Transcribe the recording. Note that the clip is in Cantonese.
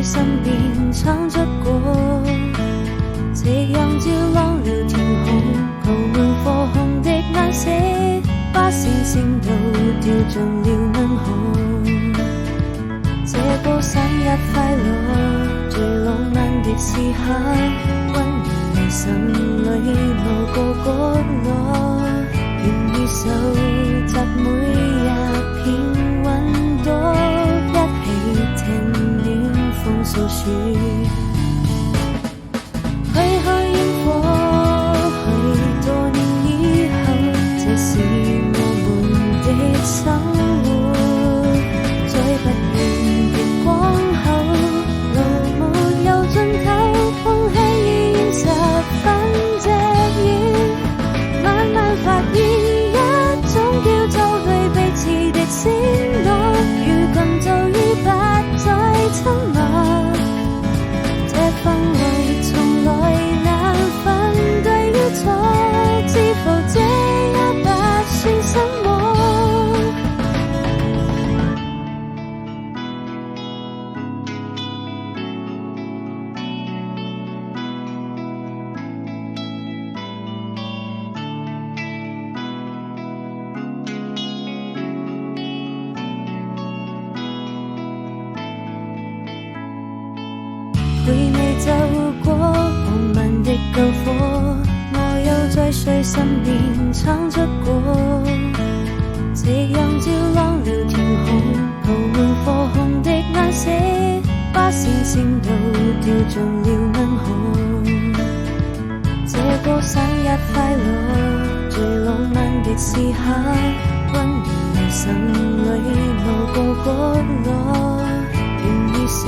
身邊闖出過，夕陽照亮了天空，鋪滿火紅的顏色，把星星都掉進了銀河。這個生日快樂，最浪漫的時刻，溫暖你心裏某個角落，願意收集每一片雲朵，一起聽暖風訴說。去看煙火，許多年以後，這是我們的生活。再不遠的光後，路沒有盡頭，空氣已現十分隻遠。慢慢發現一種叫做對彼此的承諾，如今就已不再沉默。這氛圍從來難分對與錯，知否這也不算什麼。回味走過浪漫的篝火，我又在誰身邊闖出過，夕陽照亮了天空，鋪滿火紅的顏色，把星星都掉進了銀河。這個生日快樂，最浪漫的時刻，溫暖你心裏某個角落，願意守